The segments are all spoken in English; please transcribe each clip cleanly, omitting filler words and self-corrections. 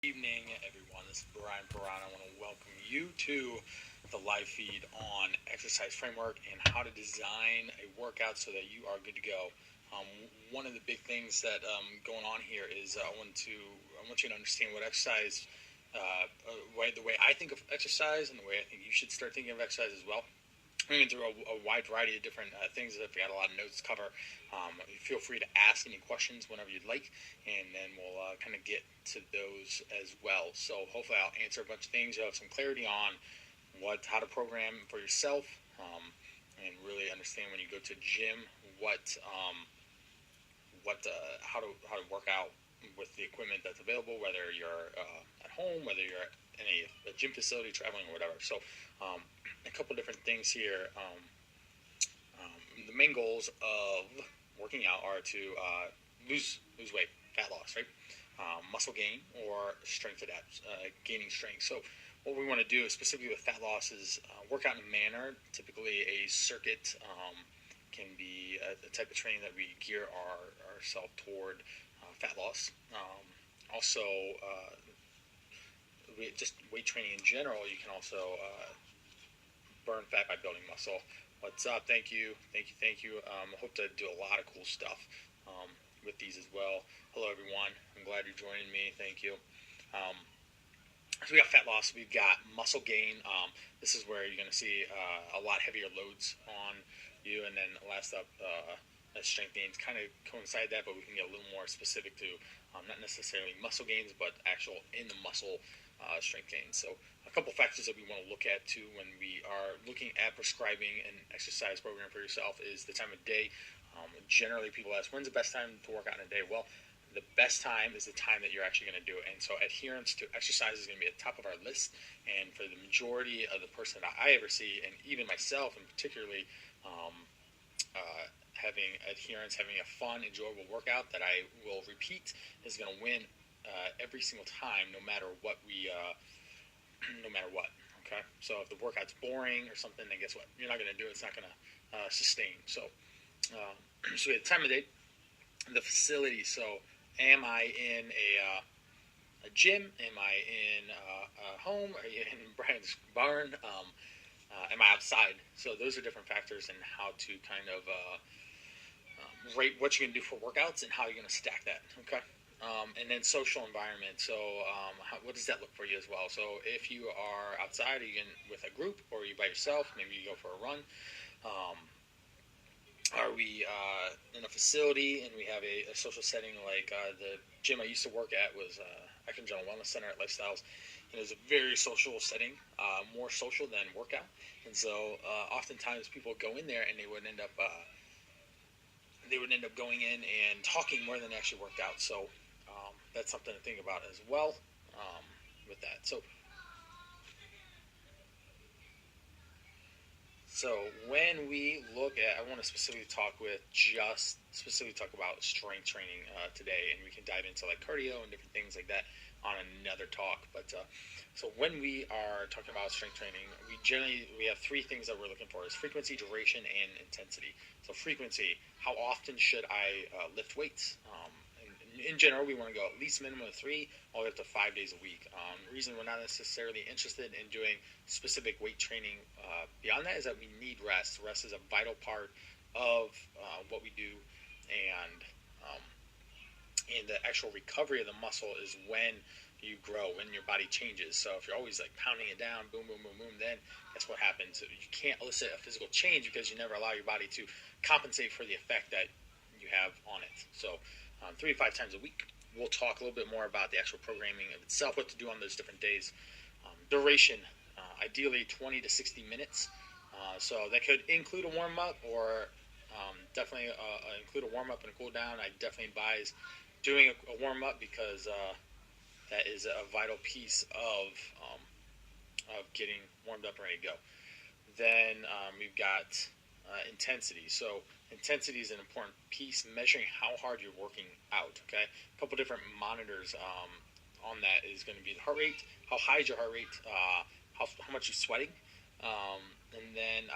Evening, everyone. This is Brian Perron. I want to welcome you to the live feed on exercise framework and how to design a workout so that you are good to go. Um, One of the big things that going on here is I want you to understand what exercise, the way I think of exercise and the way I think you should start thinking of exercise as well. We're going through a wide variety of different things. If you got a lot of notes to cover, feel free to ask any questions whenever you'd like, and then we'll kind of get to those as well. So hopefully I'll answer a bunch of things. You'll have some clarity on how to program for yourself, and really understand when you go to gym how to work out with the equipment that's available, whether you're at home, whether you're in a gym facility, traveling, or whatever. So a couple different things here. The main goals of working out are to lose weight, fat loss, right? Muscle gain or strength adapt, gaining strength. So what we want to do, specifically with fat loss, is work out in a manner. Typically, a circuit can be a type of training that we gear ourselves toward fat loss. Also, just weight training in general, you can also burn fat by building muscle. What's up? Thank you. I hope to do a lot of cool stuff with these as well. Hello, everyone. I'm glad you're joining me. Thank you. So we got fat loss. We've got muscle gain. This is where you're going to see a lot heavier loads on you. And then last up, strength gains kind of coincide that, but we can get a little more specific to not necessarily muscle gains, but actual in the muscle strength gains. So a couple factors that we want to look at too when we are looking at prescribing an exercise program for yourself is the time of day. Generally, people ask, when's the best time to work out in a day? Well, the best time is the time that you're actually going to do it. And so adherence to exercise is going to be at the top of our list. And for the majority of the person that I ever see, and even myself, and particularly having adherence, having a fun, enjoyable workout that I will repeat, is going to win every single time, no matter what no matter what. Okay, so if the workout's boring or something, then guess what? You're not going to do it. It's not going to sustain. So, so we have the time of day, the facility. So, am I in a gym? Am I in a home? Are you in Brian's barn? Am I outside? So those are different factors in how to kind of rate what you're going to do for workouts and how you're going to stack that. Okay. And then social environment. So what does that look for you as well? So if you are outside, are you with a group, or are you by yourself? Maybe you go for a run. Are we in a facility and we have a social setting like the gym I used to work at was Akron General Wellness Center at Lifestyles. And it was a very social setting, more social than workout. And so oftentimes people go in there and they would end up going in and talking more than they actually worked out. So that's something to think about as well with that. So when we look at, I want to specifically talk about strength training today, and we can dive into like cardio and different things like that on another talk. But so when we are talking about strength training, we have three things that we're looking for: is frequency, duration, and intensity. So frequency, how often should I lift weights? In general, we want to go at least minimum of 3, all the way up to 5 days a week. The reason we're not necessarily interested in doing specific weight training beyond that is that we need rest. Rest is a vital part of what we do, and the actual recovery of the muscle is when you grow, when your body changes. So if you're always like pounding it down, boom, boom, boom, boom, then guess what happens? You can't elicit a physical change because you never allow your body to compensate for the effect that you have on it. So 3 to 5 times a week. We'll talk a little bit more about the actual programming of itself, what to do on those different days. Duration, ideally 20 to 60 minutes. So that could include a warm-up, or definitely include a warm-up and a cool-down. I definitely advise doing a warm-up because that is a vital piece of getting warmed up and ready to go. Then we've got intensity. So intensity is an important piece, measuring how hard you're working out. Okay, a couple different monitors on that is going to be the heart rate, how high is your heart rate, how much you're sweating, and then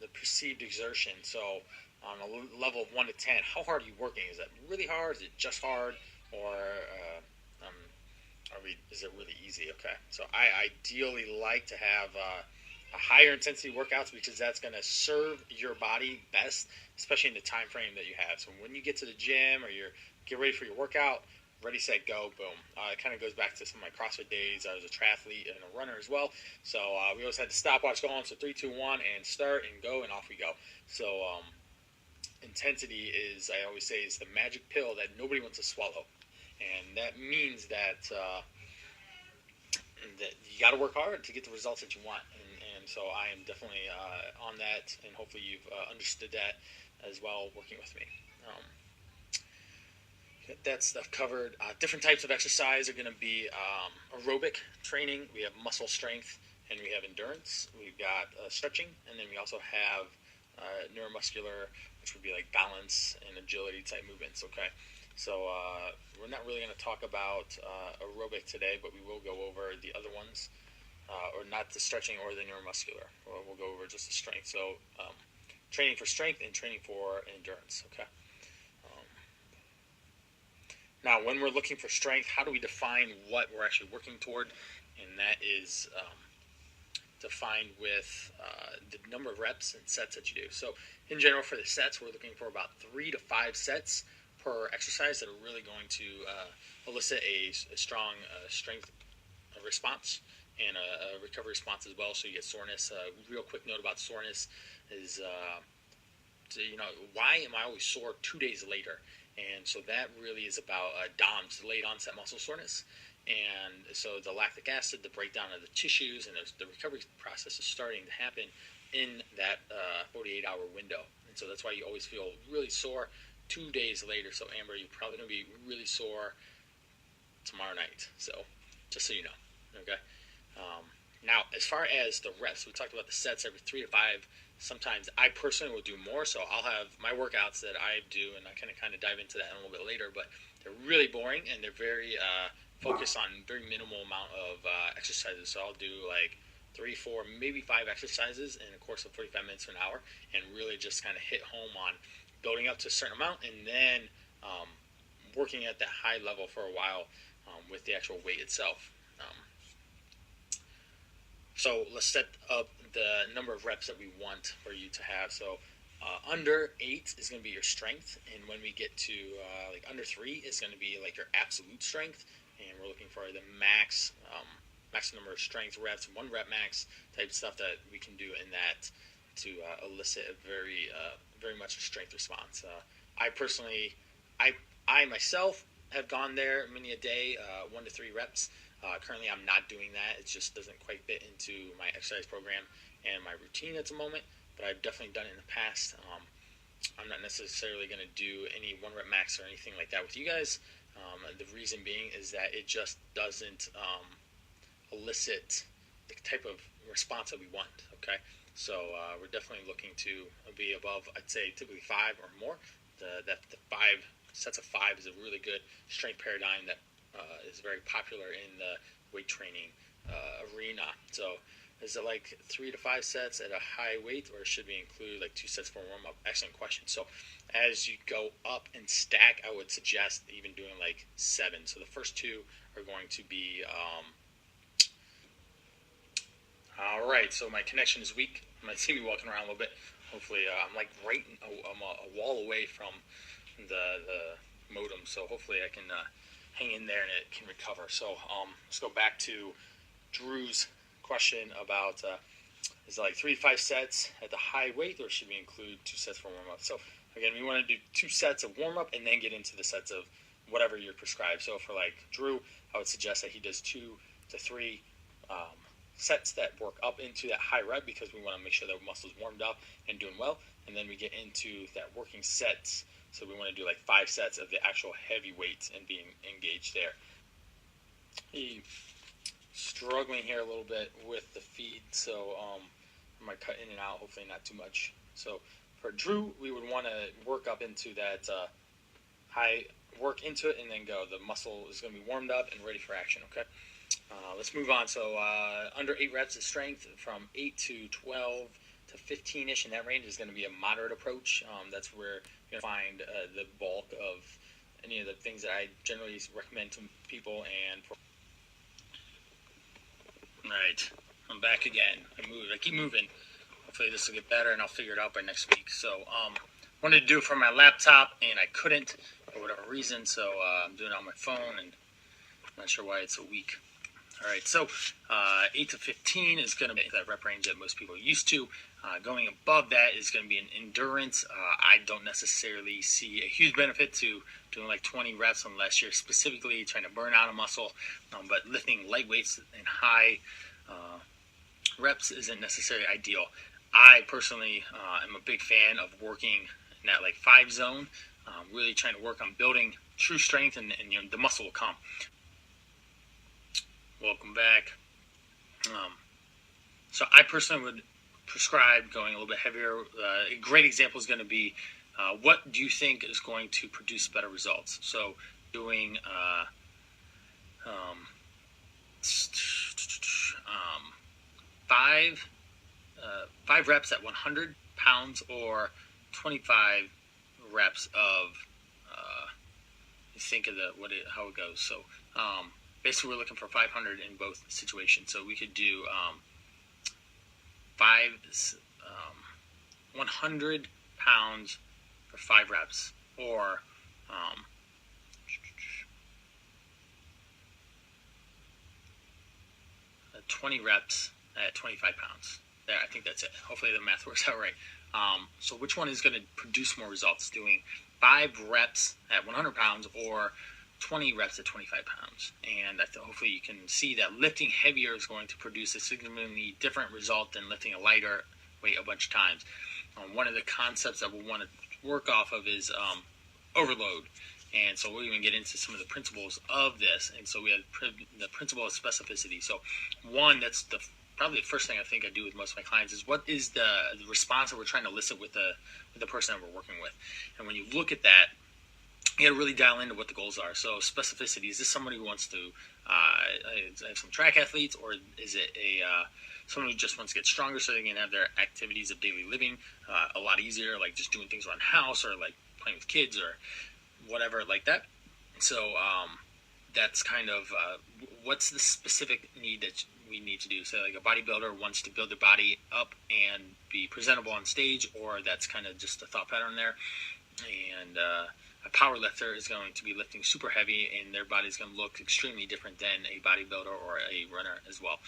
the perceived exertion. So on a level of 1 to 10, how hard are you working? Is that really hard? Is it just hard? Or are we really easy. Okay, so I ideally like to have a higher intensity workouts because that's going to serve your body best, especially in the time frame that you have. So when you get to the gym or you're get ready for your workout, ready, set, go, boom. It kind of goes back to some of my CrossFit days. I was a triathlete and a runner as well, so we always had the stopwatch going. So 3, 2, 1, and start and go, and off we go. So intensity is, I always say, is the magic pill that nobody wants to swallow, and that means that that you got to work hard to get the results that you want. And so I am definitely on that, and hopefully you've understood that as well working with me. Get that stuff covered. Different types of exercise are going to be aerobic training. We have muscle strength, and we have endurance. We've got stretching, and then we also have neuromuscular, which would be like balance and agility type movements. Okay, so we're not really going to talk about aerobic today, but we will go over the other ones, or not the stretching or the neuromuscular. We'll go over just the strength. So training for strength and training for endurance. Okay. Now, when we're looking for strength, how do we define what we're actually working toward? And that is defined with the number of reps and sets that you do. So in general, for the sets, we're looking for about 3 to 5 sets per exercise that are really going to elicit a strong strength response and a recovery response as well. So you get soreness. Real quick note about soreness is, why am I always sore 2 days later? And so that really is about DOMS, delayed onset muscle soreness. And so the lactic acid, the breakdown of the tissues, and the recovery process is starting to happen in that 48-hour window. And so that's why you always feel really sore 2 days later. So Amber, you're probably going to be really sore tomorrow night. So just so you know, okay? Now, as far as the reps, we talked about the sets every 3 to 5. Sometimes I personally will do more, so I'll have my workouts that I do, and I kind of dive into that a little bit later, but they're really boring, and they're very focused on very minimal amount of exercises. So I'll do like 3, 4, maybe 5 exercises in a course of 45 minutes to an hour, and really just kind of hit home on building up to a certain amount, and then working at that high level for a while with the actual weight itself. So let's set up the number of reps that we want for you to have. So under 8 is going to be your strength, and when we get to like under 3 is going to be like your absolute strength, and we're looking for the max number of strength reps, 1 rep max type stuff that we can do in that to elicit a very much a strength response. I personally, I myself have gone there many a day, 1 to 3 reps. Currently, I'm not doing that. It just doesn't quite fit into my exercise program and my routine at the moment, but I've definitely done it in the past. I'm not necessarily going to do any 1 rep max or anything like that with you guys. The reason being is that it just doesn't elicit the type of response that we want, okay? So we're definitely looking to be above, I'd say, typically 5 or more. The 5 sets of 5 is a really good strength paradigm that is very popular in the weight training arena. So is it like 3 to 5 sets at a high weight, or should we include like 2 sets for warm-up? Excellent question. So as you go up and stack, I would suggest even doing like 7. So the first 2 are going to be all right. So my connection is weak. You might see me walking around a little bit. Hopefully I'm like I'm a wall away from the modem, so hopefully I can hang in there and it can recover. So let's go back to Drew's question about is it like 3 to 5 sets at the high weight, or should we include 2 sets for warm-up? So again, we want to do 2 sets of warm-up and then get into the sets of whatever you're prescribed. So for like Drew, I would suggest that he does 2 to 3 sets that work up into that high rep, because we want to make sure that muscle's warmed up and doing well, and then we get into that working sets. So we want to do like 5 sets of the actual heavy weights and being engaged there. He's struggling here a little bit with the feed, so I might cut in and out, hopefully not too much. So for Drew, we would want to work up into that high, work into it and then go. The muscle is going to be warmed up and ready for action, okay? Let's move on. So under 8 reps of strength, from 8 to 12 to 15-ish in that range is going to be a moderate approach. That's where you're going to find the bulk of any of the things that I generally recommend to people. And Alright, I'm back again. I keep moving. Hopefully this will get better and I'll figure it out by next week. So, wanted to do it from my laptop and I couldn't for whatever reason, so I'm doing it on my phone and I'm not sure why it's a week. Alright, so 8 to 15 is going to be that rep range that most people are used to. Going above that is going to be an endurance. I don't necessarily see a huge benefit to doing like 20 reps unless you're specifically trying to burn out a muscle. But lifting light weights and high reps isn't necessarily ideal. I personally am a big fan of working in that like 5 zone, really trying to work on building true strength, and the muscle will come. Welcome back. So I personally would prescribe going a little bit heavier. A great example is going to be what do you think is going to produce better results? So doing five reps at 100 pounds or 25 reps of think of how it goes. So basically we're looking for 500 in both situations. So we could do 100 pounds for 5 reps, or 20 reps at 25 pounds. There, I think that's it. Hopefully the math works out right. So which one is going to produce more results? Doing 5 reps at 100 pounds or 20 reps at 25 pounds? And hopefully you can see that lifting heavier is going to produce a significantly different result than lifting a lighter weight a bunch of times. One of the concepts that we'll want to work off of is overload. And so we'll even get into some of the principles of this. And so we have the principle of specificity. So one, that's probably the first thing I think I do with most of my clients is what is the response that we're trying to elicit with the person that we're working with. And when you look at that, you got to really dial into what the goals are. So specificity, is this somebody who wants to have some track athletes, or is it someone who just wants to get stronger so they can have their activities of daily living a lot easier, like just doing things around the house or like playing with kids or whatever like that? So that's kind of what's the specific need that we need to do. So like a bodybuilder wants to build their body up and be presentable on stage, or that's kind of just a thought pattern there. And a power lifter is going to be lifting super heavy and their body's going to look extremely different than a bodybuilder or a runner as well.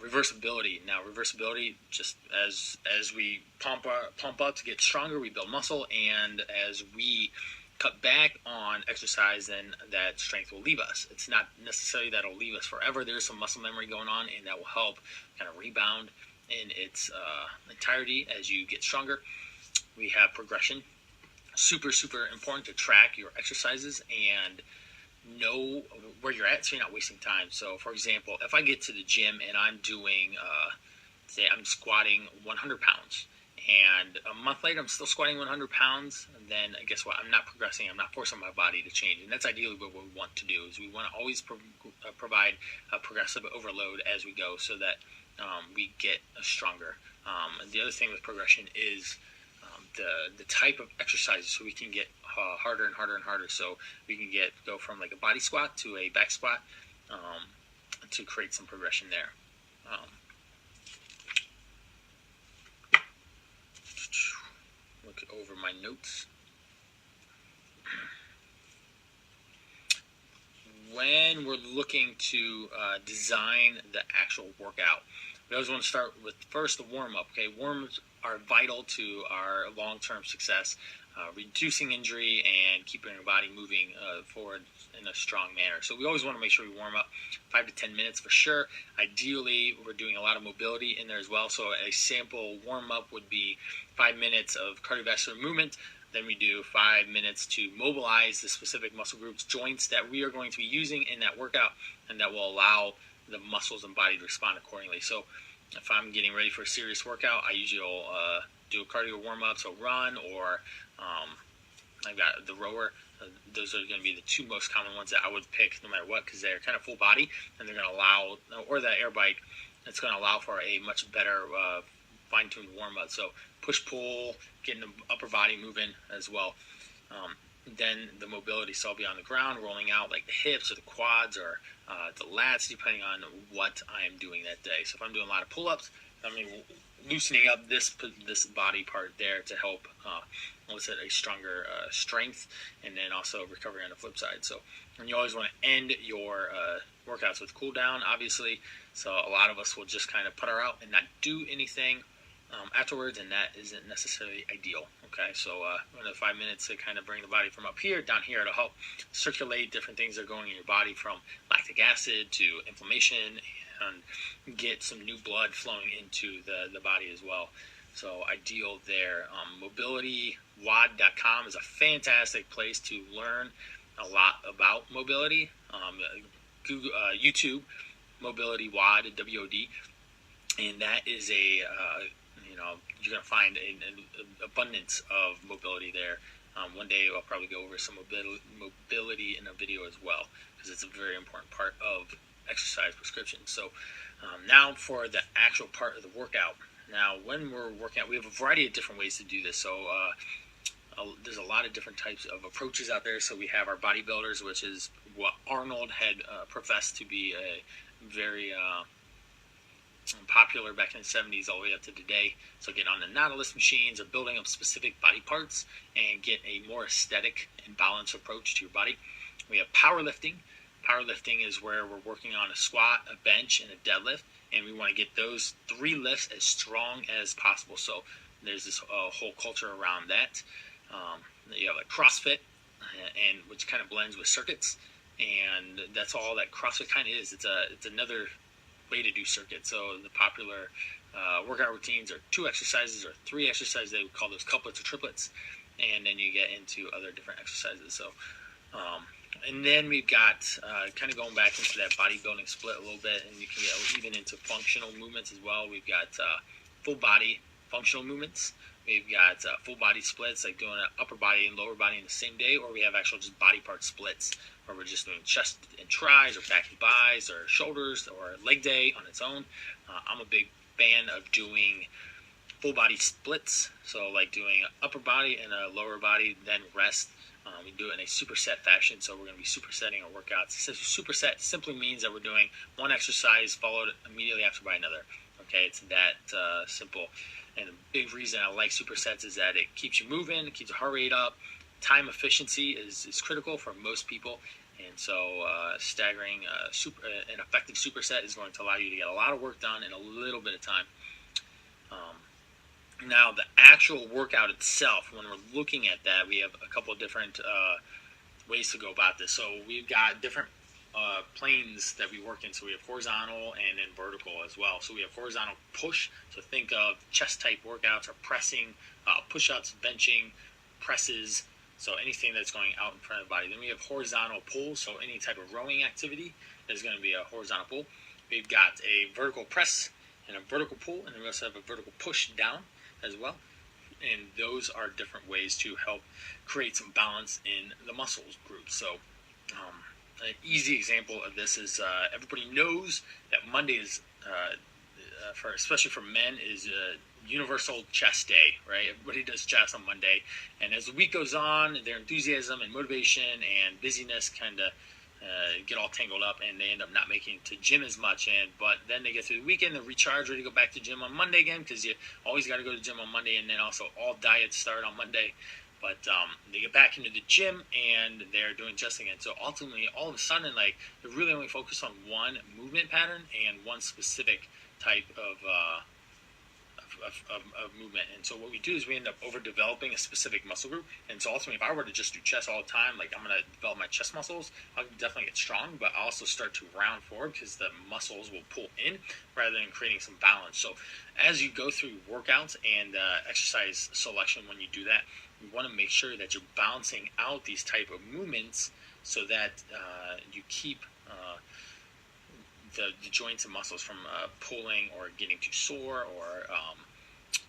Reversibility. Now, reversibility, just as we pump up to get stronger, we build muscle, and as we cut back on exercise, then that strength will leave us. It's not necessarily that it'll leave us forever. There's some muscle memory going on, and that will help kind of rebound in its entirety as you get stronger. We have progression. Super, super important to track your exercises and know where you're at so you're not wasting time. So, for example, if I get to the gym and I'm doing, say I'm squatting 100 pounds, and a month later I'm still squatting 100 pounds, then guess what? I'm not progressing. I'm not forcing my body to change. And that's ideally what we want to do, is we want to always provide a progressive overload as we go so that we get stronger. And the other thing with progression is the type of exercises, so we can get harder and harder and harder. So we can go from like a body squat to a back squat to create some progression there. Look over my notes. When we're looking to design the actual workout, we always want to start with first the warm-up. Okay, warm-ups are vital to our long-term success, reducing injury and keeping our body moving forward in a strong manner. So we always want to make sure we warm up 5 to 10 minutes for sure. Ideally, we're doing a lot of mobility in there as well. So a sample warm-up would be 5 minutes of cardiovascular movement. Then we do 5 minutes to mobilize the specific muscle groups, joints that we are going to be using in that workout, and that will allow the muscles and body to respond accordingly. So if I'm getting ready for a serious workout, I usually will do a cardio warm-up, so run, or I've got the rower. Those are going to be the 2 most common ones that I would pick no matter what, because they're kind of full body, and they're going to allow, or that air bike, it's going to allow for a much better fine-tuned warm-up. So push-pull, getting the upper body moving as well. Then the mobility, so I'll be on the ground rolling out like the hips or the quads or to lats, depending on what I am doing that day. So if I'm doing a lot of pull-ups, I'm loosening up this body part there to help elicit a stronger strength, and then also recovery on the flip side. So, and you always want to end your workouts with cool down, obviously. So a lot of us will just kind of put her out and not do anything afterwards, and that isn't necessarily ideal. Okay, so another 5 minutes to kind of bring the body from up here down here to help circulate different things that are going in your body, from lactic acid to inflammation, and get some new blood flowing into the body as well. So ideal there. MobilityWOD.com is a fantastic place to learn a lot about mobility. Google, YouTube, Mobility WOD, WOD, and that is you're going to find an abundance of mobility there. One day I'll probably go over some mobility in a video as well, because it's a very important part of exercise prescription. So now for the actual part of the workout. Now when we're working out, we have a variety of different ways to do this. So there's a lot of different types of approaches out there. So we have our bodybuilders, which is what Arnold had professed to be a very popular back in the 70s all the way up to today. So get on the Nautilus machines, or building up specific body parts and get a more aesthetic and balanced approach to your body. We have powerlifting. Powerlifting is where we're working on a squat, a bench, and a deadlift, and we want to get those 3 lifts as strong as possible. So there's this whole culture around that. You have like CrossFit, and which kind of blends with circuits, and that's all that CrossFit kind of is. It's another way to do circuits. So the popular workout routines are 2 exercises or 3 exercises. They would call those couplets or triplets, and then you get into other different exercises. So and then we've got kind of going back into that bodybuilding split a little bit, and you can get even into functional movements as well. We've got full body functional movements. We've got full body splits, like doing an upper body and lower body in the same day, or we have actual just body part splits, where we're just doing chest and tris, or back and bis, or shoulders, or leg day on its own. I'm a big fan of doing full body splits, so like doing an upper body and a lower body, then rest. We do it in a superset fashion, so we're going to be supersetting our workouts. Superset simply means that we're doing one exercise followed immediately after by another. Okay, it's that simple. And the big reason I like supersets is that it keeps you moving, it keeps your heart rate up. Time efficiency is critical for most people, and so staggering an effective superset is going to allow you to get a lot of work done in a little bit of time. Now, the actual workout itself, when we're looking at that, we have a couple of different ways to go about this. So we've got different planes that we work in. So we have horizontal and then vertical as well. So we have horizontal push. So think of chest type workouts, or pressing, push-ups, benching, presses. So anything that's going out in front of the body. Then we have horizontal pull. So any type of rowing activity is going to be a horizontal pull. We've got a vertical press and a vertical pull, and then we also have a vertical push down as well. And those are different ways to help create some balance in the muscles group. So an easy example of this is everybody knows that Monday is, especially for men, is universal chest day, right? Everybody does chest on Monday. And as the week goes on, their enthusiasm and motivation and busyness kind of get all tangled up, and they end up not making it to gym as much. But then they get through the weekend, they recharge, ready to go back to gym on Monday again, because you always got to go to gym on Monday, and then also all diets start on Monday. But they get back into the gym and they're doing chest again. So ultimately, all of a sudden, like, they're really only focused on one movement pattern and one specific type of movement. And so what we do is we end up overdeveloping a specific muscle group. And so ultimately, if I were to just do chest all the time, like, I'm going to develop my chest muscles, I'll definitely get strong, but I'll also start to round forward because the muscles will pull in rather than creating some balance. So as you go through workouts and exercise selection, when you do that, you want to make sure that you're balancing out these type of movements so that you keep the joints and muscles from pulling or getting too sore, or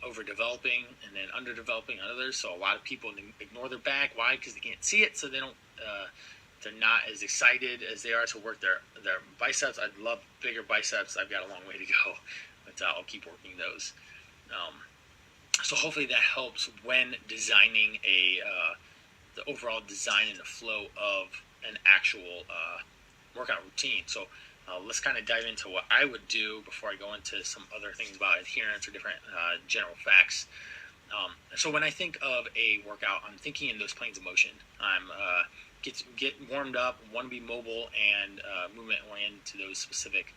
overdeveloping and then underdeveloping on others. So a lot of people ignore their back. Why? Because they can't see it, so they don't. They're not as excited as they are to work their biceps. I'd love bigger biceps. I've got a long way to go, but I'll keep working those. So hopefully that helps when designing the overall design and the flow of an actual workout routine. So let's kind of dive into what I would do before I go into some other things about adherence or different general facts. So when I think of a workout, I'm thinking in those planes of motion. I'm get warmed up, want to be mobile and movement oriented to those specific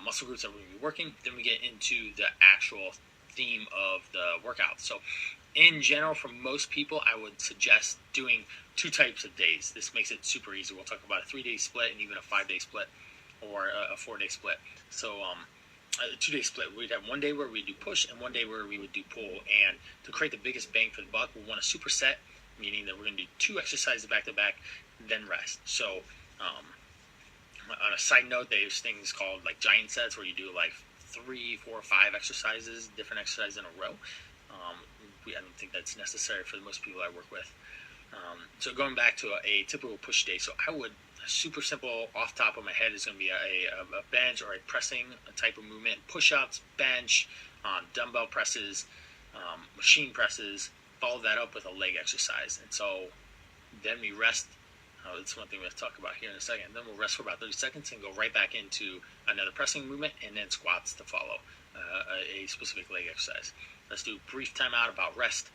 muscle groups that we're going to be working. Then we get into the actual theme of the workout. So in general, for most people, I would suggest doing 2 types of days. This makes it super easy. We'll talk about a 3-day split and even a 5-day split or a 4-day split. So a 2-day split, we'd have 1 day where we do push and 1 day where we would do pull. And to create the biggest bang for the buck, we want a superset, meaning that we're going to do 2 exercises back to back, then rest. So on a side note, there's things called like giant sets where you do like 3, 4, 5 exercises, different exercises in a row. I don't think that's necessary for most people I work with. So going back to a typical push day, so I would, super simple off top of my head is going to be a bench or a pressing type of movement, push-ups, bench, dumbbell presses, machine presses, follow that up with a leg exercise. And so then we rest. That's one thing we'll talk about here in a second. Then we'll rest for about 30 seconds and go right back into another pressing movement and then squats to follow a specific leg exercise. Let's do a brief timeout about rest.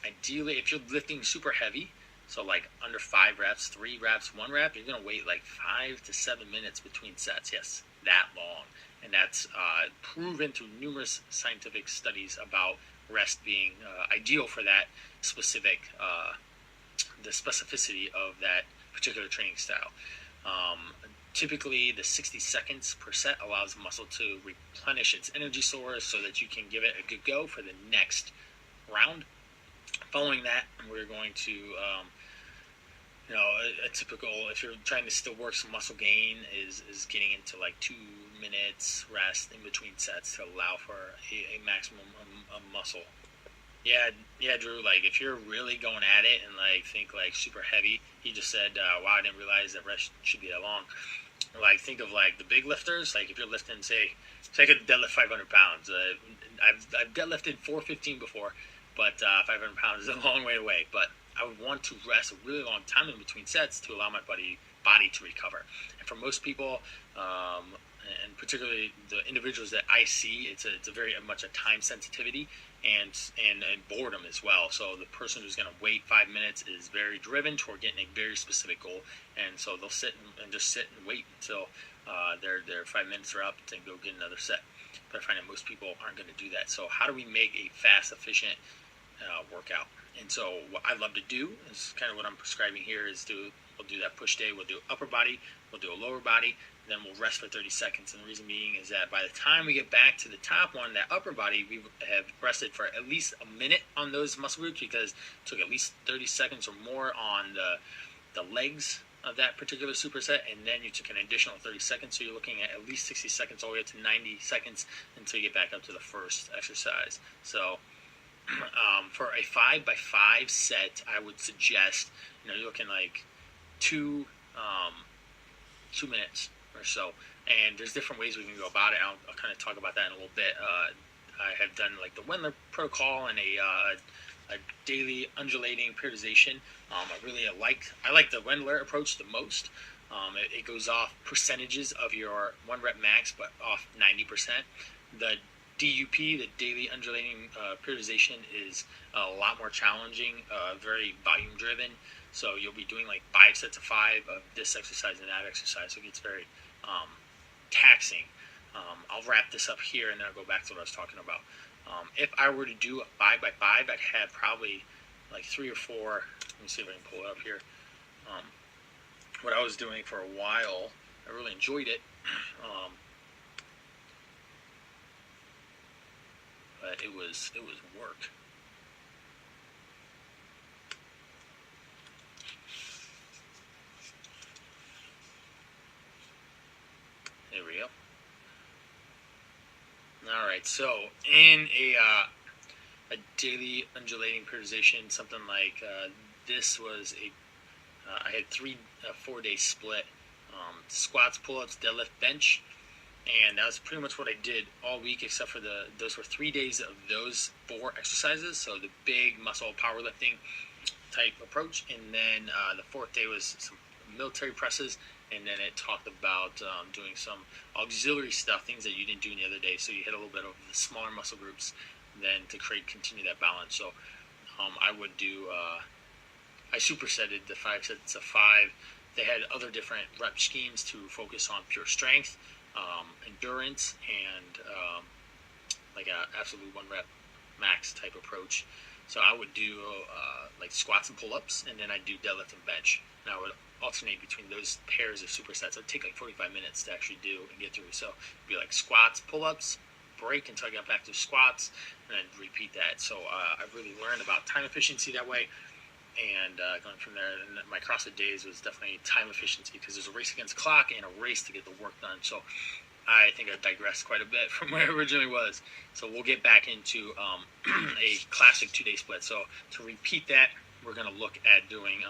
Ideally, if you're lifting super heavy, so like under 5 reps, 3 reps, 1 rep, you're going to wait like 5 to 7 minutes between sets. Yes, that long. And that's proven through numerous scientific studies about rest being ideal for that specific, the specificity of that particular training style. Typically, the 60 seconds per set allows the muscle to replenish its energy source so that you can give it a good go for the next round. Following that, we're going to, a typical, if you're trying to still work some muscle gain, is getting into like 2 minutes rest in between sets to allow for a maximum of muscle. Yeah, Drew, like if you're really going at it and like think like super heavy, he just said, wow, I didn't realize that rest should be that long. Like think of like the big lifters, like if you're lifting, say I could deadlift 500 pounds. I've deadlifted 415 before, but 500 pounds is a long way away. But I would want to rest a really long time in between sets to allow my body to recover. And for most people, and particularly the individuals that I see, it's a very much a time sensitivity and boredom as well. So the person who's going to wait 5 minutes is very driven toward getting a very specific goal, and so they'll sit and just sit and wait until their 5 minutes are up to go get another set. But I find that most people aren't going to do that. So how do we make a fast, efficient workout? And so what I love to do is kind of what I'm prescribing here is we'll do that push day, we'll do upper body, we'll do a lower body, then we'll rest for 30 seconds. And the reason being is that by the time we get back to the top one, that upper body, we have rested for at least a minute on those muscle groups because it took at least 30 seconds or more on the legs of that particular superset, and then you took an additional 30 seconds, so you're looking at least 60 seconds all the way up to 90 seconds until you get back up to the first exercise. So for a 5x5 set, I would suggest, you're looking like 2 minutes or so, and there's different ways we can go about it. I'll kind of talk about that in a little bit. I have done like the Wendler protocol and a daily undulating periodization. I like the Wendler approach the most. It goes off percentages of your 1 rep max, but off 90%. The DUP, the daily undulating periodization, is a lot more challenging, very volume driven. So you'll be doing like 5 sets of 5 of this exercise and that exercise. So it gets very taxing. I'll wrap this up here and then I'll go back to what I was talking about. If I were to do a 5x5, I'd have probably like 3 or 4. Let me see if I can pull it up here. What I was doing for a while, I really enjoyed it. But it was work. There we go. All right, so in a daily undulating periodization, something like this was I had 4-day split, squats, pull-ups, deadlift, bench, and that was pretty much what I did all week, except for those were 3 days of those 4 exercises, so the big muscle powerlifting type approach, and then the 4th day was some military presses, and then it talked about doing some auxiliary stuff, things that you didn't do in the other day. So you hit a little bit of the smaller muscle groups, then to continue that balance. So I would do. I supersetted the 5 sets of 5. They had other different rep schemes to focus on pure strength, endurance, and like a absolute 1 rep max type approach. So I would do like squats and pull-ups, and then I'd do deadlift and bench. And I would alternate between those pairs of supersets. It'd take like 45 minutes to actually do and get through. So it'd be like squats, pull-ups, break until I got back to squats, and then repeat that. So I really learned about time efficiency that way. And going from there, and my CrossFit days was definitely time efficiency, because there's a race against the clock and a race to get the work done. So I think I digressed quite a bit from where it originally was. So we'll get back into a classic 2-day split. So to repeat that, we're going to look at doing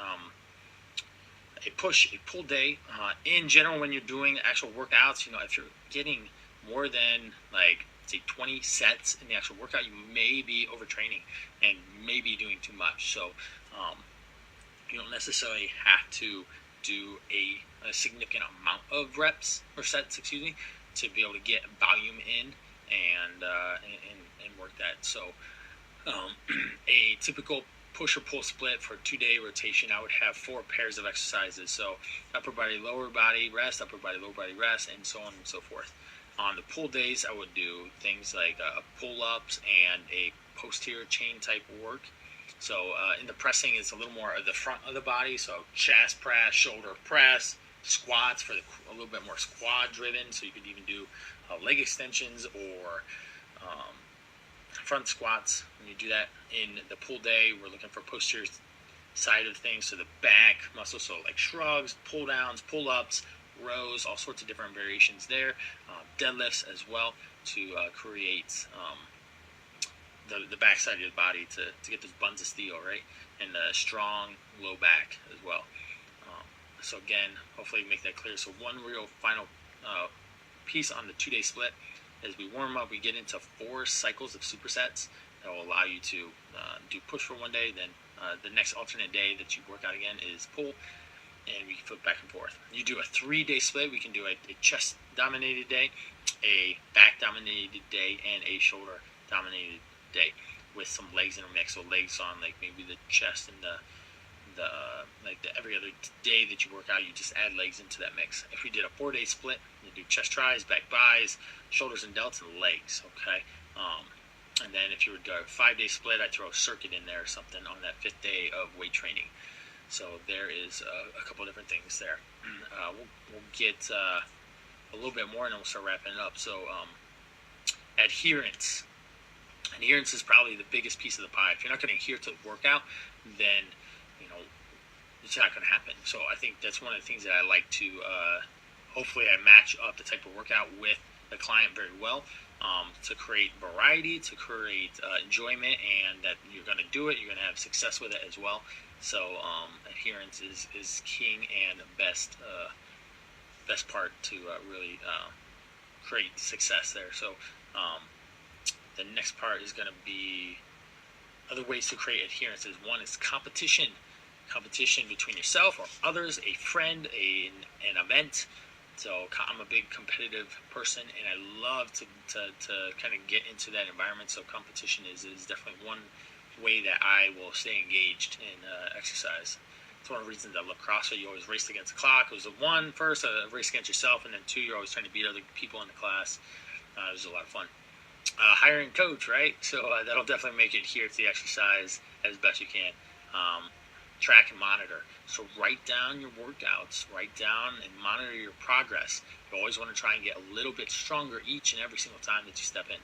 a push, a pull day. In general, when you're doing actual workouts, if you're getting more than like say 20 sets in the actual workout, you may be overtraining and maybe doing too much. So you don't necessarily have to do a significant amount of reps or sets, to be able to get volume in and work that. So a typical push or pull split for 2-day rotation, I would have 4 pairs of exercises. So upper body, lower body rest, upper body, lower body rest, and so on and so forth. On the pull days, I would do things like pull-ups and a posterior chain type work. So in the pressing, it's a little more of the front of the body. So chest press, shoulder press, squats for a little bit more squat driven. So you could even do leg extensions or front squats. When you do that in the pull day, we're looking for posterior side of things. So the back muscle, so like shrugs, pull downs, pull ups, rows, all sorts of different variations there. Deadlifts as well to create the back side of the body to get those buns of steel, right? And a strong low back as well. So again, hopefully make that clear. So one real final piece on the 2-day split. As we warm up, we get into 4 cycles of supersets that will allow you to do push for 1 day, then the next alternate day that you work out again is pull, and we can flip back and forth. You do a 3-day split, we can do a chest-dominated day, a back-dominated day, and a shoulder-dominated day with some legs in a mix. So legs on like maybe the chest and the every other day that you work out, you just add legs into that mix. If we did a 4-day split, you do chest tries, back bis, shoulders and delts, and legs. Okay. And then if you were to do a 5-day split, I'd throw a circuit in there or something on that 5th day of weight training. So there is a couple different things there. We'll get a little bit more and then we'll start wrapping it up. So adherence. Adherence is probably the biggest piece of the pie. If you're not going to adhere to the workout, then it's not going to happen. So I think that's one of the things that I like to. Hopefully, I match up the type of workout with the client very well to create variety, to create enjoyment, and that you're going to do it. You're going to have success with it as well. So adherence is king and best part to really create success there. So the next part is going to be other ways to create adherence. One is competition between yourself or others, a friend, an event. So I'm a big competitive person, and I love to kind of get into that environment. So competition is definitely one way that I will stay engaged in exercise. It's one of the reasons I love CrossFit. You always race against the clock. It was first, a race against yourself, and then 2, you're always trying to beat other people in the class. It was a lot of fun. Hiring a coach, right? So that'll definitely make you adhere to the exercise as best you can. Track and monitor. So write down your workouts, write down and monitor your progress. You always want to try and get a little bit stronger each and every single time that you step in.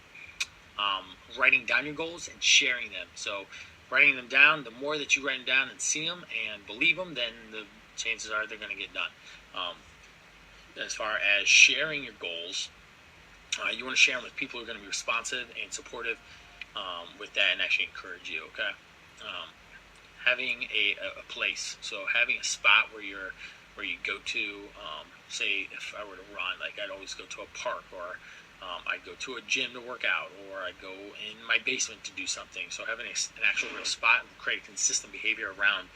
Writing down your goals and sharing them. So writing them down, the more that you write them down and see them and believe them, then the chances are they're going to get done. As far as sharing your goals, you want to share them with people who are going to be responsive and supportive with that and actually encourage you, okay? Having a place, so having a spot where you go to, say if I were to run, like I'd always go to a park, or I'd go to a gym to work out, or I'd go in my basement to do something. So having an actual real spot and create consistent behavior around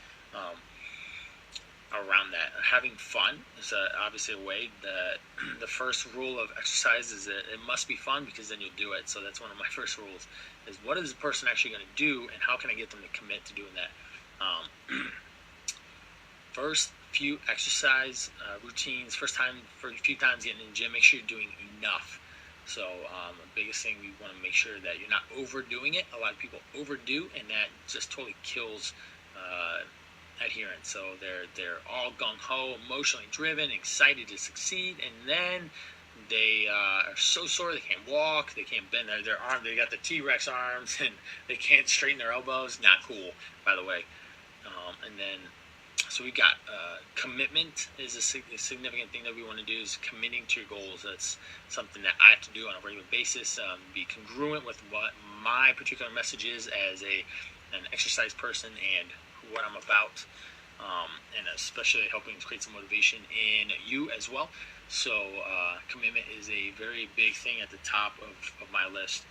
around that. Having fun is obviously a way. The first rule of exercise is that it must be fun, because then you'll do it. So that's one of my first rules, is what is the person actually going to do, and how can I get them to commit to doing that. First few exercise routines, for a few times getting in the gym, make sure you're doing enough. So the biggest thing, we want to make sure that you're not overdoing it. A lot of people overdo, and that just totally kills adherence. So they're all gung ho, emotionally driven, excited to succeed, and then they are so sore they can't walk, they can't bend their arm. They got the T-Rex arms, and they can't straighten their elbows. Not cool, by the way. And then, so we got commitment is a significant thing that we want to do, is committing to your goals. That's something that I have to do on a regular basis. Be congruent with what my particular message is as an exercise person, and what I'm about, and especially helping to create some motivation in you as well. So commitment is a very big thing at the top of my list.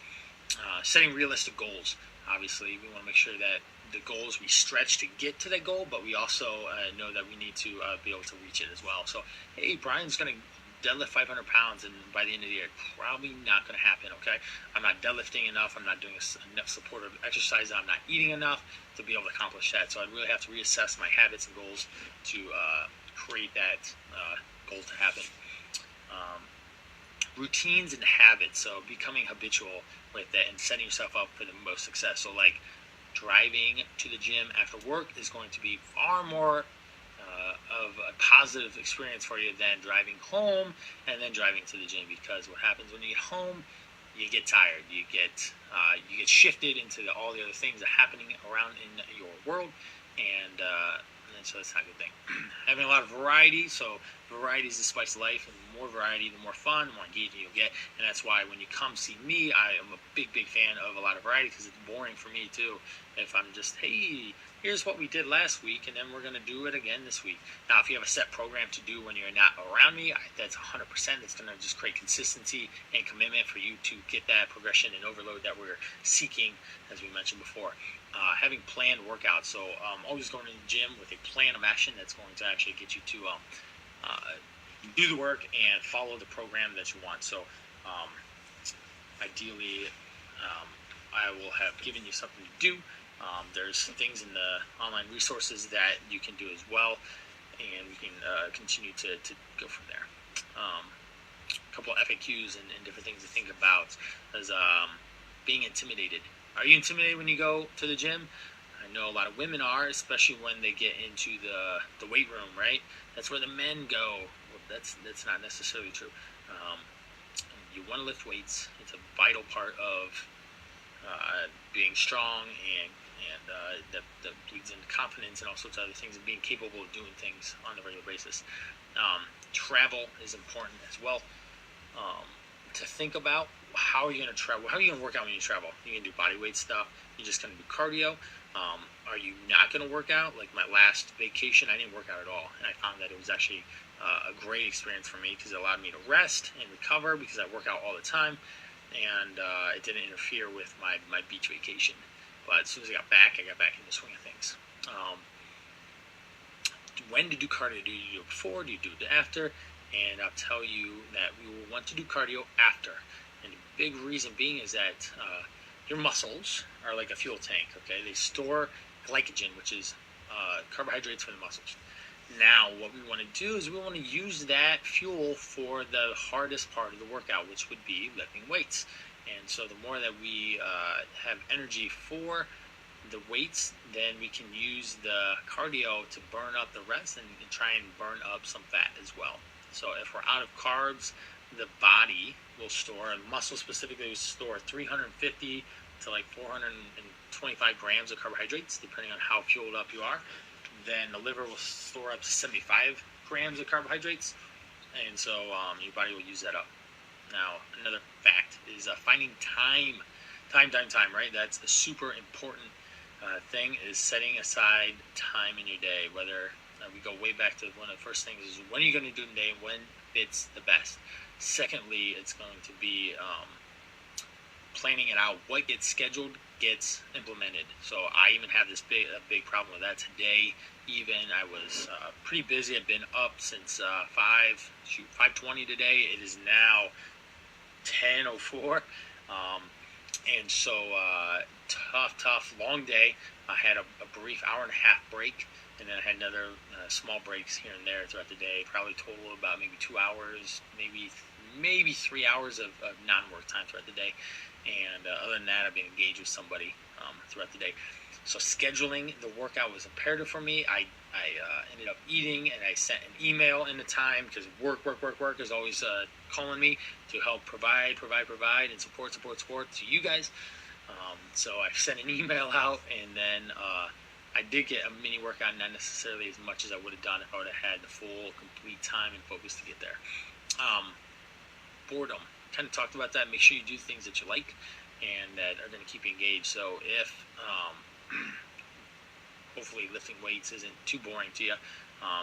Setting realistic goals. Obviously, we want to make sure that the goals, we stretch to get to that goal, but we also know that we need to be able to reach it as well. So, hey, Brian's going to deadlift 500 pounds, and by the end of the year, probably not going to happen, okay? I'm not deadlifting enough. I'm not doing enough supportive exercise. I'm not eating enough to be able to accomplish that. So I really have to reassess my habits and goals to create that goal to happen. Routines and habits, so becoming habitual with that and setting yourself up for the most success. So like driving to the gym after work is going to be far more of a positive experience for you than driving home and then driving to the gym, because what happens when you get home, you get tired, you get shifted into all the other things that are happening around in your world, and so that's not a good thing. Having a lot of variety, so variety is the spice of life, and the more variety, the more fun, the more engaging you'll get, and that's why when you come see me, I am a big fan of a lot of variety, because it's boring for me too if I'm just, hey, here's what we did last week, and then we're going to do it again this week. Now, if you have a set program to do when you're not around me, that's 100%. It's going to just create consistency and commitment for you to get that progression and overload that we're seeking, as we mentioned before. Having planned workouts, so always going to the gym with a plan of action that's going to actually get you to do the work and follow the program that you want. So ideally, I will have given you something to do. There's things in the online resources that you can do as well, and we can continue to go from there. A couple of FAQs and different things to think about is being intimidated. Are you intimidated when you go to the gym? I know a lot of women are, especially when they get into the weight room, right? That's where the men go. Well, that's not necessarily true. You want to lift weights. It's a vital part of being strong, and that bleeds into confidence and all sorts of other things, and being capable of doing things on a regular basis. Travel is important as well. To think about, how are you going to travel? How are you going to work out when you travel? You're going to do body weight stuff. You're just going to do cardio. Are you not going to work out? Like my last vacation, I didn't work out at all, and I found that it was actually a great experience for me, because it allowed me to rest and recover, because I work out all the time, and it didn't interfere with my beach vacation. But as soon as I got back in the swing of things. When to do cardio? Do you do it before? Do you do it after? And I'll tell you that we will want to do cardio after. And the big reason being is that your muscles are like a fuel tank, okay? They store glycogen, which is carbohydrates for the muscles. Now, what we want to do is we want to use that fuel for the hardest part of the workout, which would be lifting weights. And so the more that we have energy for the weights, then we can use the cardio to burn up the rest and try and burn up some fat as well. So if we're out of carbs, the body will store, muscle specifically will store 350 to like 425 grams of carbohydrates, depending on how fueled up you are. Then the liver will store up to 75 grams of carbohydrates, and so your body will use that up. Now, another fact is finding time, right? That's a super important thing, is setting aside time in your day. Whether we go way back to one of the first things is, when are you going to do the day, when it's the best. Secondly, it's going to be planning it out. What gets scheduled gets implemented. So I even have this big problem with that today. Even I was pretty busy. I've been up since 5:20 today. It is now 10:04. And so tough, long day. I had a brief hour and a half break, and then I had another small breaks here and there throughout the day. Probably total about maybe 2 hours, maybe 3 hours of non-work time throughout the day. And other than that, I've been engaged with somebody throughout the day. So scheduling the workout was imperative for me. I ended up eating, and I sent an email in the time because work is always calling me to help provide and support to you guys. So I sent an email out, and then I did get a mini workout, not necessarily as much as I would have done if I would have had the full, complete time and focus to get there. Boredom. Kind of talked about that. Make sure you do things that you like and that are going to keep you engaged. So if hopefully lifting weights isn't too boring to you.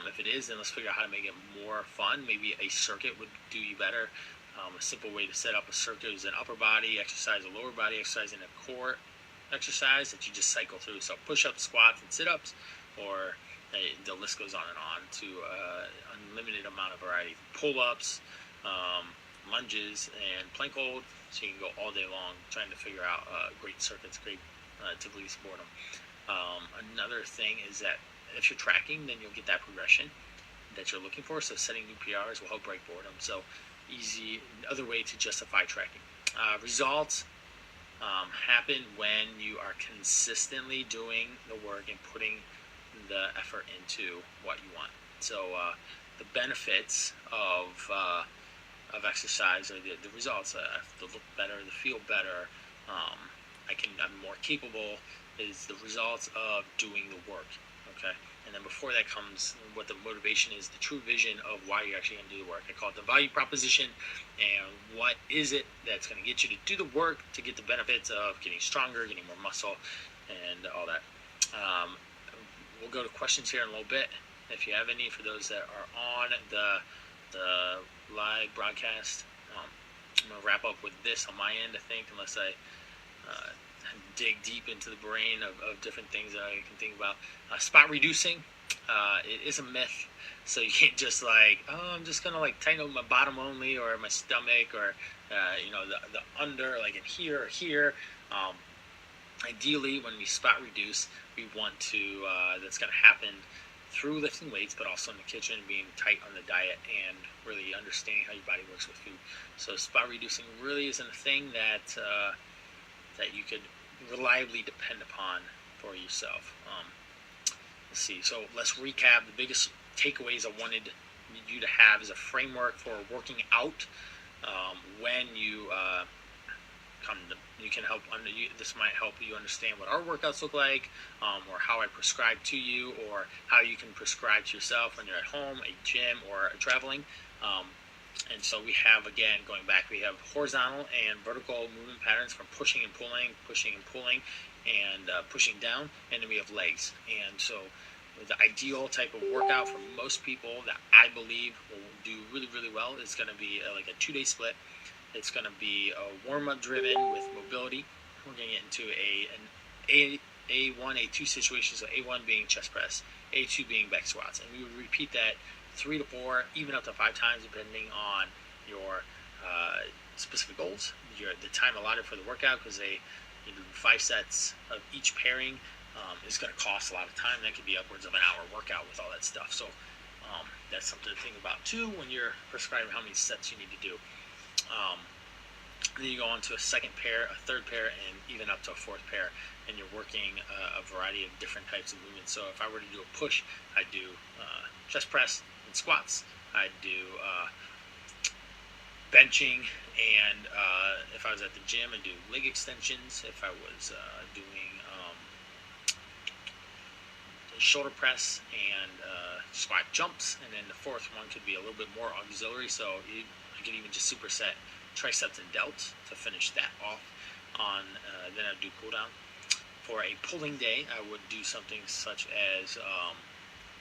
If it is, then let's figure out how to make it more fun. Maybe a circuit would do you better. A simple way to set up a circuit is an upper body exercise, a lower body exercise, and a core exercise that you just cycle through. So push-ups, squats, and sit-ups, or the list goes on and on to unlimited amount of variety. Pull-ups, lunges, and plank hold. So you can go all day long trying to figure out great circuits, great to release boredom. Another thing is that if you're tracking, then you'll get that progression that you're looking for. So setting new PRs will help break boredom. So easy, other way to justify tracking. Results happen when you are consistently doing the work and putting the effort into what you want. So the benefits of exercise are the results. I have to look better, to feel better. I'm more capable. Is the results of doing the work. Okay, and then before that comes what the motivation is, the true vision of why you're actually going to do the work. I call it the value proposition, and what is it that's going to get you to do the work to get the benefits of getting stronger, getting more muscle, and all that. We'll go to questions here in a little bit if you have any for those that are on the live broadcast. I'm going to wrap up with this on my end, I think, unless I dig deep into the brain of different things that I can think about. Spot reducing, it is a myth. So you can't just I'm just gonna tighten up my bottom only, or my stomach, or the under, like in here or here. Ideally, when we spot reduce, we want to that's gonna happen through lifting weights, but also in the kitchen, being tight on the diet and really understanding how your body works with food. So spot reducing really isn't a thing that you could reliably depend upon for yourself. Let's see. So let's recap the biggest takeaways I wanted you to have as a framework for working out. When you you can help this might help you understand what our workouts look like, or how I prescribe to you, or how you can prescribe to yourself when you're at home, a gym, or traveling. And so we have, again, going back, we have horizontal and vertical movement patterns from pushing and pulling, and pushing down, and then we have legs. And so the ideal type of workout for most people that I believe will do really, really well is going to be like a 2-day split. It's going to be a warm-up driven with mobility. We're going to get into an A1, A2 situation, so A1 being chest press, A2 being back squats. And we would repeat that 3 to 4, even up to 5 times, depending on your specific goals, the time allotted for the workout, because you do 5 sets of each pairing is going to cost a lot of time. That could be upwards of an hour workout with all that stuff. So that's something to think about too when you're prescribing how many sets you need to do. Then you go on to a second pair, a third pair, and even up to a fourth pair, and you're working a variety of different types of movements. So if I were to do a push, I'd do chest press and squats. I'd do benching, and if I was at the gym, I'd do leg extensions. If I was doing shoulder press and squat jumps, and then the fourth one could be a little bit more auxiliary, so you could even just superset triceps and delts to finish that off on. Then I'd do pull down. For a pulling day, I would do something such as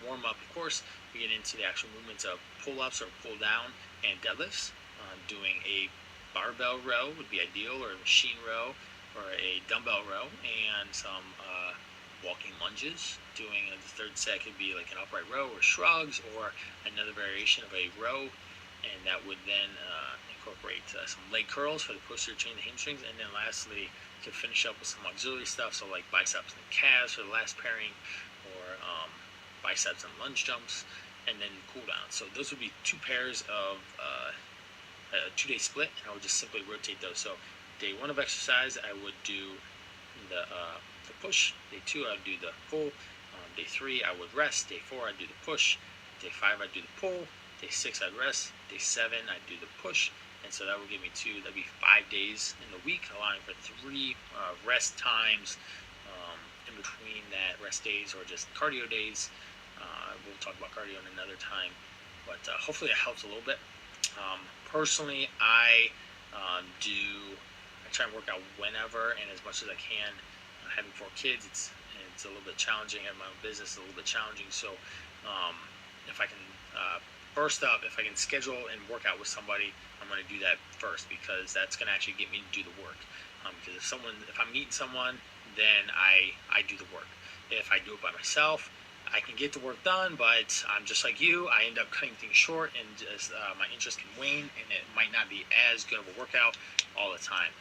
warm up. Of course, we get into the actual movements of pull ups or pull down and deadlifts. Doing a barbell row would be ideal, or a machine row, or a dumbbell row, and some walking lunges. Doing the third set could be like an upright row or shrugs, or another variation of a row, and that would then incorporate some leg curls for the posterior chain of the hamstrings, and then lastly to finish up with some auxiliary stuff, so like biceps and calves for the last pairing, or biceps and lunge jumps, and then cool down. So those would be 2 pairs of a 2-day split, and I would just simply rotate those. So day 1 of exercise, I would do the push. Day 2, I would do the pull. Day 3, I would rest. Day 4, I'd do the push. Day 5, I'd do the pull. Day 6, I'd rest. Day 7, I'd do the push. And so that would give me that'd be 5 days in the week, allowing for 3 rest times in between that, rest days or just cardio days. We'll talk about cardio in another time, but hopefully it helps a little bit. Personally, I try and work out whenever and as much as I can. Having 4 kids, it's a little bit challenging. Having my own business is a little bit challenging. So if I can if I can schedule and work out with somebody, I'm going to do that first, because that's going to actually get me to do the work. Because if I'm meeting someone, then I do the work. If I do it by myself, I can get the work done, but I'm just like you. I end up cutting things short, and just my interest can wane, and it might not be as good of a workout all the time.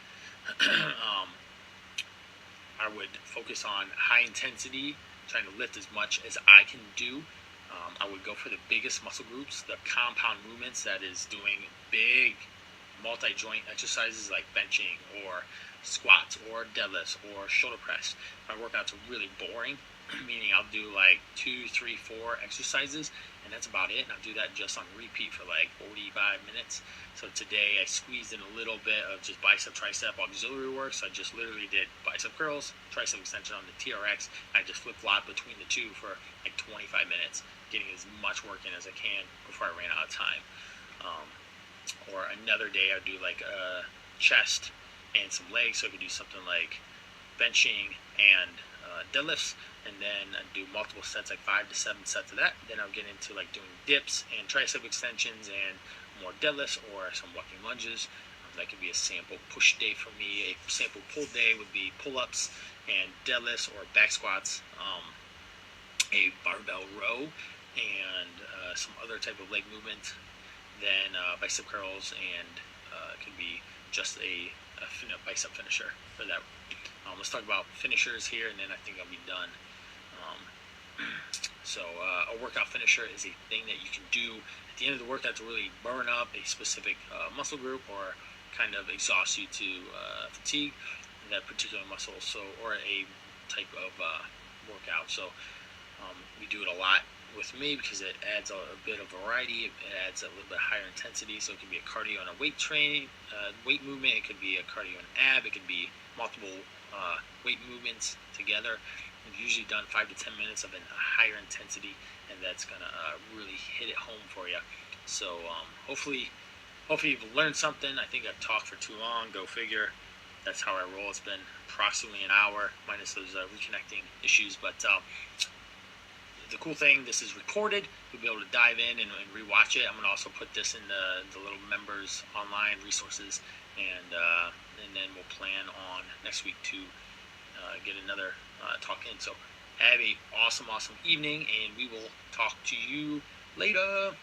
I would focus on high intensity, trying to lift as much as I can do. I would go for the biggest muscle groups, the compound movements, that is doing big multi-joint exercises like benching or squats or deadlifts or shoulder press. My workouts are really boring, meaning I'll do like 2, 3, 4 exercises, and that's about it. And I'll do that just on repeat for like 45 minutes. So today I squeezed in a little bit of just bicep, tricep auxiliary work. So I just literally did bicep curls, tricep extension on the TRX. I just flip-flopped between the two for like 25 minutes, getting as much work in as I can before I ran out of time. Or another day I'd do like a chest and some legs, so I could do something like benching and deadlifts, and then I'd do multiple sets, like 5 to 7 sets of that. Then I'll get into like doing dips and tricep extensions and more deadlifts, or some walking lunges. That could be a sample push day for me. A sample pull day would be pull-ups and deadlifts, or back squats, a barbell row, and some other type of leg movement. Then bicep curls, and it could be just a bicep finisher for that. Let's talk about finishers here, and then I think I'll be done. So a workout finisher is a thing that you can do at the end of the workout to really burn up a specific muscle group, or kind of exhaust you to fatigue that particular muscle, or a type of workout. So we do it a lot with me because it adds a bit of variety. It adds a little bit higher intensity. So it could be a cardio and a weight training, weight movement. It could be a cardio and ab. It could be multiple weight movements together. We've usually done 5 to 10 minutes of a higher intensity, and that's gonna really hit it home for you. So hopefully you've learned something. I think I've talked for too long. Go figure. That's how I roll. It's been approximately an hour, minus those reconnecting issues. But the cool thing, this is recorded. You'll be able to dive in and rewatch it. I'm going to also put this in the little members online resources, and then we'll plan on next week to get another talk in. So have a awesome evening, and we will talk to you later.